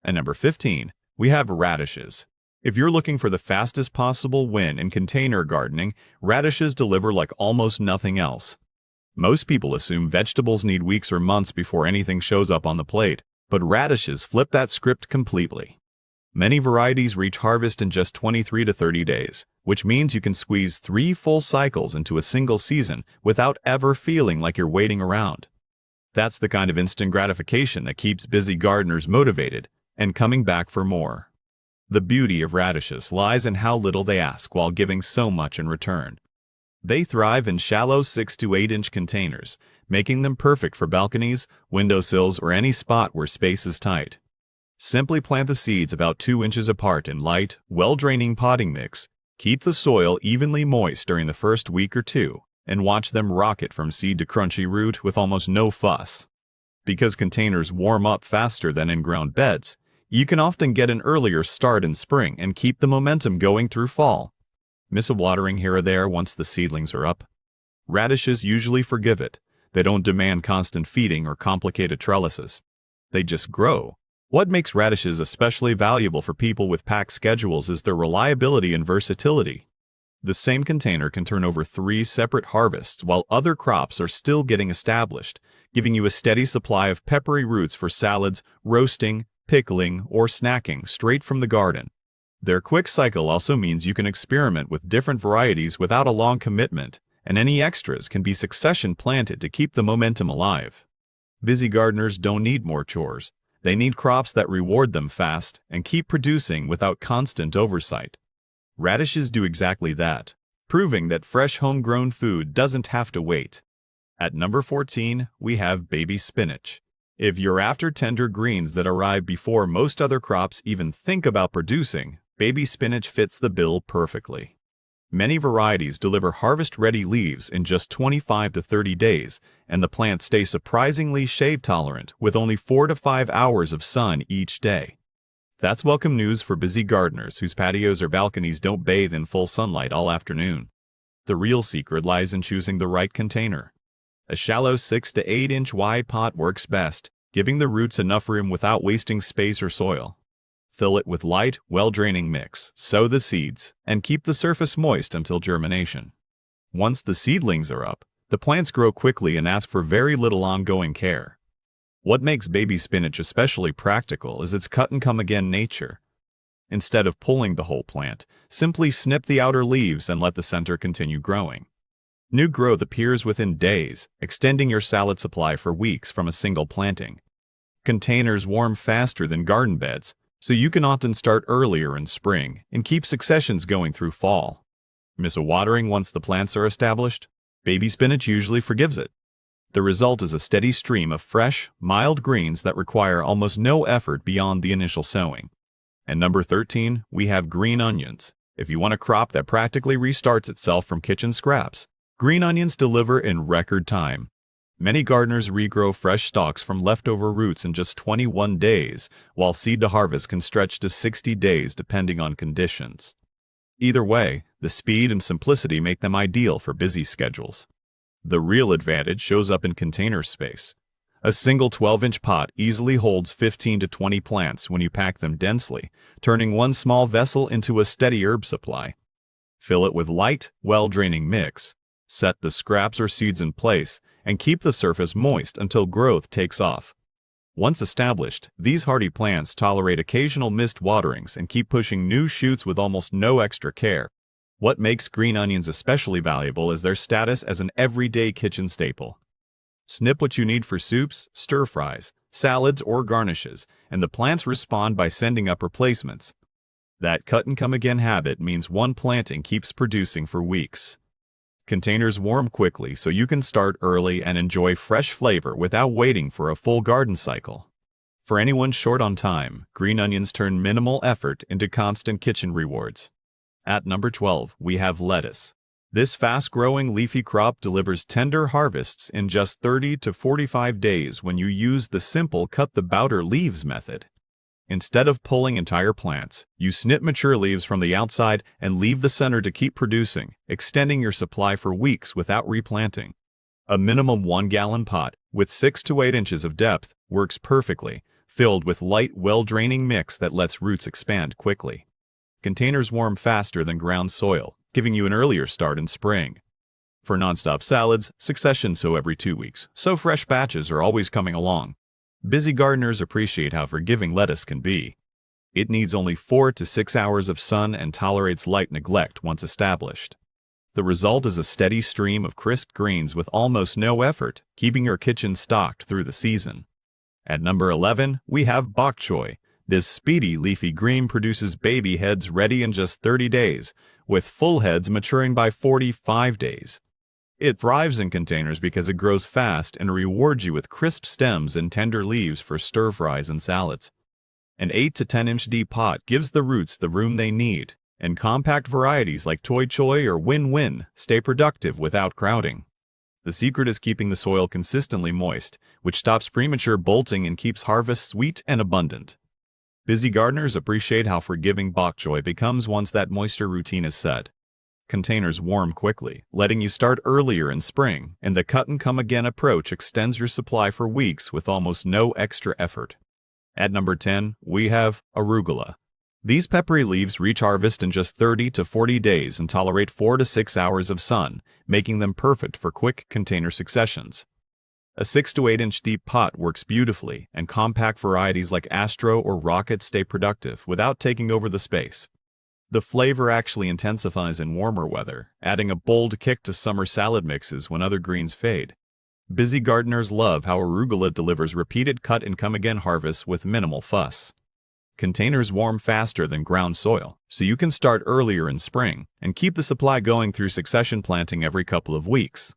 And number 15, we have radishes. If you're looking for the fastest possible win in container gardening, radishes deliver like almost nothing else. Most people assume vegetables need weeks or months before anything shows up on the plate, but radishes flip that script completely. Many varieties reach harvest in just 23 to 30 days, which means you can squeeze 3 full cycles into a single season without ever feeling like you're waiting around. That's the kind of instant gratification that keeps busy gardeners motivated and coming back for more. The beauty of radishes lies in how little they ask while giving so much in return. They thrive in shallow 6 to 8 inch containers, making them perfect for balconies, windowsills, or any spot where space is tight. Simply plant the seeds about 2 inches apart in light, well-draining potting mix, keep the soil evenly moist during the first week or two, and watch them rocket from seed to crunchy root with almost no fuss. Because containers warm up faster than in-ground beds, you can often get an earlier start in spring and keep the momentum going through fall. Miss a watering here or there once the seedlings are up? Radishes usually forgive it. They don't demand constant feeding or complicated trellises. They just grow. What makes radishes especially valuable for people with packed schedules is their reliability and versatility. The same container can turn over 3 separate harvests while other crops are still getting established, giving you a steady supply of peppery roots for salads, roasting, pickling, or snacking straight from the garden. Their quick cycle also means you can experiment with different varieties without a long commitment, and any extras can be succession planted to keep the momentum alive. Busy gardeners don't need more chores. They need crops that reward them fast and keep producing without constant oversight. Radishes do exactly that, proving that fresh homegrown food doesn't have to wait. At number 14, we have baby spinach. If you're after tender greens that arrive before most other crops even think about producing, baby spinach fits the bill perfectly. Many varieties deliver harvest-ready leaves in just 25 to 30 days, and the plants stay surprisingly shade-tolerant with only 4 to 5 hours of sun each day. That's welcome news for busy gardeners whose patios or balconies don't bathe in full sunlight all afternoon. The real secret lies in choosing the right container. A shallow 6 to 8 inch wide pot works best, giving the roots enough room without wasting space or soil. Fill it with light, well-draining mix, sow the seeds, and keep the surface moist until germination. Once the seedlings are up, the plants grow quickly and ask for very little ongoing care. What makes baby spinach especially practical is its cut-and-come-again nature. Instead of pulling the whole plant, simply snip the outer leaves and let the center continue growing. New growth appears within days, extending your salad supply for weeks from a single planting. Containers warm faster than garden beds, so you can often start earlier in spring and keep successions going through fall. Miss a watering once the plants are established? Baby spinach usually forgives it. The result is a steady stream of fresh, mild greens that require almost no effort beyond the initial sowing. And number 13, we have green onions. If you want a crop that practically restarts itself from kitchen scraps, green onions deliver in record time. Many gardeners regrow fresh stalks from leftover roots in just 21 days, while seed to harvest can stretch to 60 days depending on conditions. Either way, the speed and simplicity make them ideal for busy schedules. The real advantage shows up in container space. A single 12-inch pot easily holds 15 to 20 plants when you pack them densely, turning one small vessel into a steady herb supply. Fill it with light, well-draining mix, set the scraps or seeds in place, and keep the surface moist until growth takes off. Once established, these hardy plants tolerate occasional missed waterings and keep pushing new shoots with almost no extra care. What makes green onions especially valuable is their status as an everyday kitchen staple. Snip what you need for soups, stir-fries, salads, or garnishes, and the plants respond by sending up replacements. That cut-and-come-again habit means one planting keeps producing for weeks. Containers warm quickly so you can start early and enjoy fresh flavor without waiting for a full garden cycle. For anyone short on time, green onions turn minimal effort into constant kitchen rewards. At number 12, we have lettuce. This fast-growing leafy crop delivers tender harvests in just 30 to 45 days when you use the simple cut-the-boughter-leaves method. Instead of pulling entire plants, you snip mature leaves from the outside and leave the center to keep producing, extending your supply for weeks without replanting. A minimum 1-gallon pot, with 6 to 8 inches of depth, works perfectly, filled with light, well-draining mix that lets roots expand quickly. Containers warm faster than ground soil, giving you an earlier start in spring. For nonstop salads, succession sow every 2 weeks, so fresh batches are always coming along. Busy gardeners appreciate how forgiving lettuce can be. It needs only 4 to 6 hours of sun and tolerates light neglect once established. The result is a steady stream of crisp greens with almost no effort, keeping your kitchen stocked through the season. At number 11, we have bok choy. This speedy leafy green produces baby heads ready in just 30 days, with full heads maturing by 45 days. It thrives in containers because it grows fast and rewards you with crisp stems and tender leaves for stir-fries and salads. An 8 to 10 inch deep pot gives the roots the room they need, and compact varieties like Toi Choy or Win Win stay productive without crowding. The secret is keeping the soil consistently moist, which stops premature bolting and keeps harvests sweet and abundant. Busy gardeners appreciate how forgiving bok choy becomes once that moisture routine is set. Containers warm quickly, letting you start earlier in spring, and the cut-and-come-again approach extends your supply for weeks with almost no extra effort. At number 10, we have arugula. These peppery leaves reach harvest in just 30 to 40 days and tolerate 4 to 6 hours of sun, making them perfect for quick container successions. A 6 to 8 inch deep pot works beautifully, and compact varieties like Astro or Rocket stay productive without taking over the space. The flavor actually intensifies in warmer weather, adding a bold kick to summer salad mixes when other greens fade. Busy gardeners love how arugula delivers repeated cut-and-come-again harvests with minimal fuss. Containers warm faster than ground soil, so you can start earlier in spring and keep the supply going through succession planting every couple of weeks.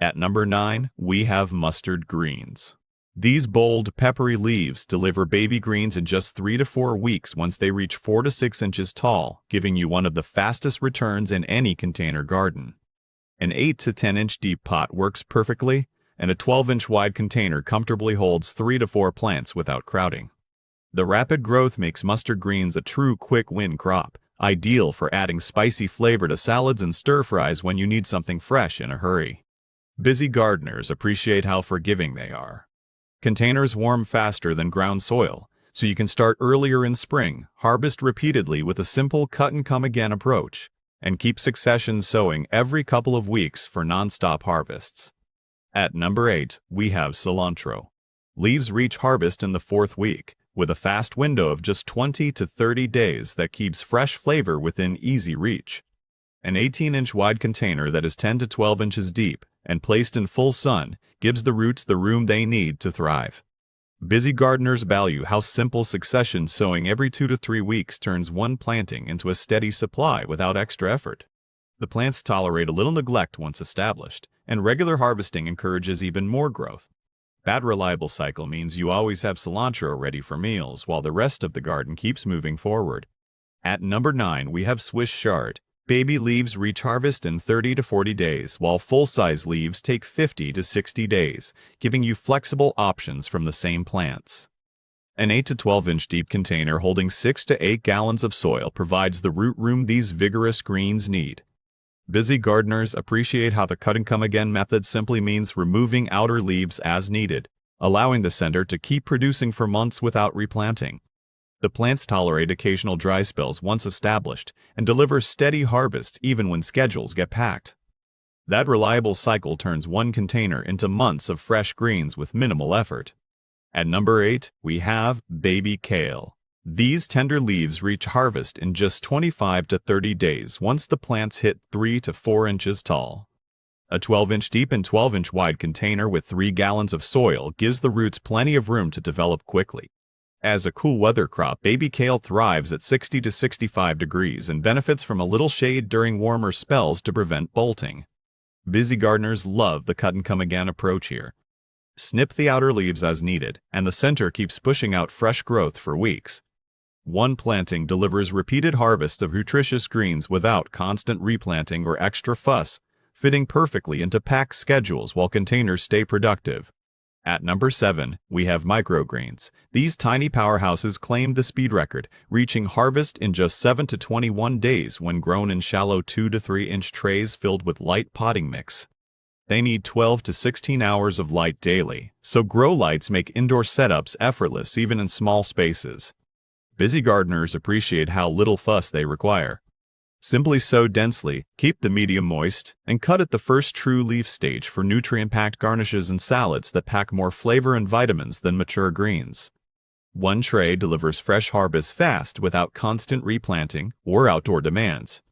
At number 9, we have mustard greens. These bold, peppery leaves deliver baby greens in just 3 to 4 weeks once they reach 4 to 6 inches tall, giving you one of the fastest returns in any container garden. An 8 to 10 inch deep pot works perfectly, and a 12-inch wide container comfortably holds 3 to 4 plants without crowding. The rapid growth makes mustard greens a true quick-win crop, ideal for adding spicy flavor to salads and stir-fries when you need something fresh in a hurry. Busy gardeners appreciate how forgiving they are. Containers warm faster than ground soil, so you can start earlier in spring, harvest repeatedly with a simple cut-and-come-again approach, and keep succession sowing every couple of weeks for non-stop harvests. At number 8, we have cilantro. Leaves reach harvest in the 4th week, with a fast window of just 20 to 30 days that keeps fresh flavor within easy reach. An 18-inch wide container that is 10 to 12 inches deep and placed in full sun gives the roots the room they need to thrive. Busy gardeners value how simple succession sowing every 2 to 3 weeks turns one planting into a steady supply without extra effort. The plants tolerate a little neglect once established, and regular harvesting encourages even more growth. That reliable cycle means you always have cilantro ready for meals while the rest of the garden keeps moving forward. At number 9, we have Swiss chard. Baby leaves reach harvest in 30 to 40 days, while full-size leaves take 50 to 60 days, giving you flexible options from the same plants. An 8 to 12 inch deep container holding 6 to 8 gallons of soil provides the root room these vigorous greens need. Busy gardeners appreciate how the cut-and-come-again method simply means removing outer leaves as needed, allowing the center to keep producing for months without replanting. The plants tolerate occasional dry spells once established and deliver steady harvests even when schedules get packed. That reliable cycle turns one container into months of fresh greens with minimal effort. At number 8, we have baby kale. These tender leaves reach harvest in just 25 to 30 days once the plants hit 3 to 4 inches tall. A 12-inch deep and 12-inch wide container with 3 gallons of soil gives the roots plenty of room to develop quickly. As a cool weather crop, baby kale thrives at 60 to 65 degrees and benefits from a little shade during warmer spells to prevent bolting. Busy gardeners love the cut-and-come-again approach here. Snip the outer leaves as needed, and the center keeps pushing out fresh growth for weeks. One planting delivers repeated harvests of nutritious greens without constant replanting or extra fuss, fitting perfectly into packed schedules while containers stay productive. At number 7, we have microgreens. These tiny powerhouses claimed the speed record, reaching harvest in just 7 to 21 days when grown in shallow 2 to 3 inch trays filled with light potting mix. They need 12 to 16 hours of light daily, so grow lights make indoor setups effortless even in small spaces. Busy gardeners appreciate how little fuss they require. Simply sow densely, keep the medium moist, and cut at the first true leaf stage for nutrient-packed garnishes and salads that pack more flavor and vitamins than mature greens. One tray delivers fresh harvest fast without constant replanting or outdoor demands.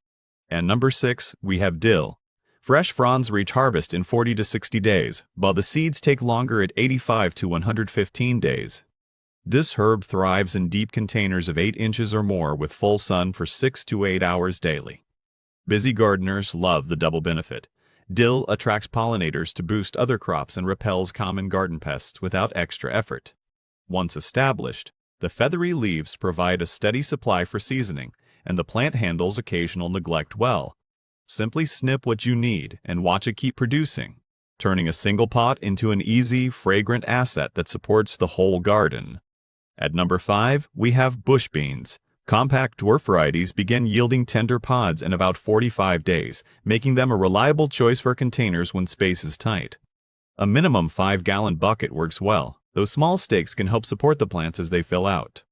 And number 6, we have dill. Fresh fronds reach harvest in 40 to 60 days, while the seeds take longer at 85 to 115 days. This herb thrives in deep containers of 8 inches or more with full sun for 6 to 8 hours daily. Busy gardeners love the double benefit. Dill attracts pollinators to boost other crops and repels common garden pests without extra effort. Once established, the feathery leaves provide a steady supply for seasoning, and the plant handles occasional neglect well. Simply snip what you need and watch it keep producing, turning a single pot into an easy, fragrant asset that supports the whole garden. At number 5, we have bush beans. Compact dwarf varieties begin yielding tender pods in about 45 days, making them a reliable choice for containers when space is tight. A minimum 5-gallon bucket works well, though small stakes can help support the plants as they fill out.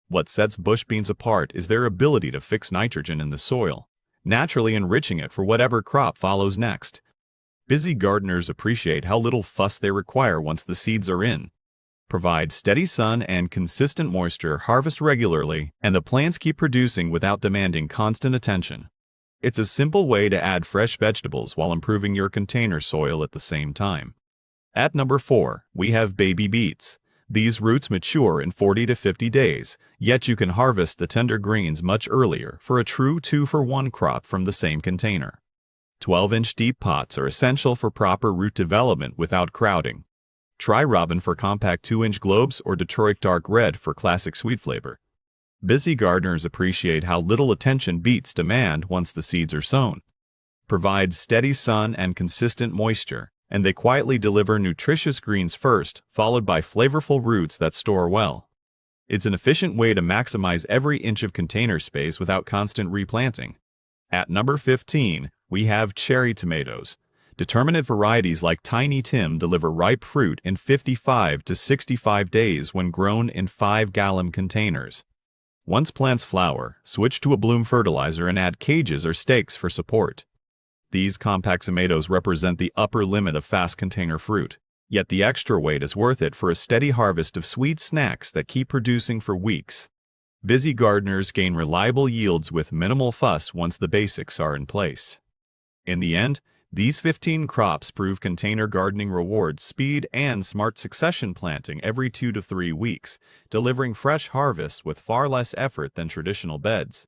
What sets bush beans apart is their ability to fix nitrogen in the soil, naturally enriching it for whatever crop follows next. Busy gardeners appreciate how little fuss they require once the seeds are in. Provide steady sun and consistent moisture, harvest regularly, and the plants keep producing without demanding constant attention. It's a simple way to add fresh vegetables while improving your container soil at the same time. At number 4, we have baby beets. These roots mature in 40 to 50 days, yet you can harvest the tender greens much earlier for a true 2-for-1 crop from the same container. 12-inch deep pots are essential for proper root development without crowding. Try Robin for compact 2-inch globes or Detroit Dark Red for classic sweet flavor. Busy gardeners appreciate how little attention beets demand once the seeds are sown. Provide steady sun and consistent moisture, and they quietly deliver nutritious greens first, followed by flavorful roots that store well. It's an efficient way to maximize every inch of container space without constant replanting. At number 15, we have cherry tomatoes. Determinate varieties like Tiny Tim deliver ripe fruit in 55 to 65 days when grown in 5-gallon containers. Once plants flower, switch to a bloom fertilizer and add cages or stakes for support. These compact tomatoes represent the upper limit of fast container fruit, yet the extra weight is worth it for a steady harvest of sweet snacks that keep producing for weeks. Busy gardeners gain reliable yields with minimal fuss once the basics are in place. In the end, these 15 crops prove container gardening rewards speed and smart succession planting every 2 to 3 weeks, delivering fresh harvests with far less effort than traditional beds.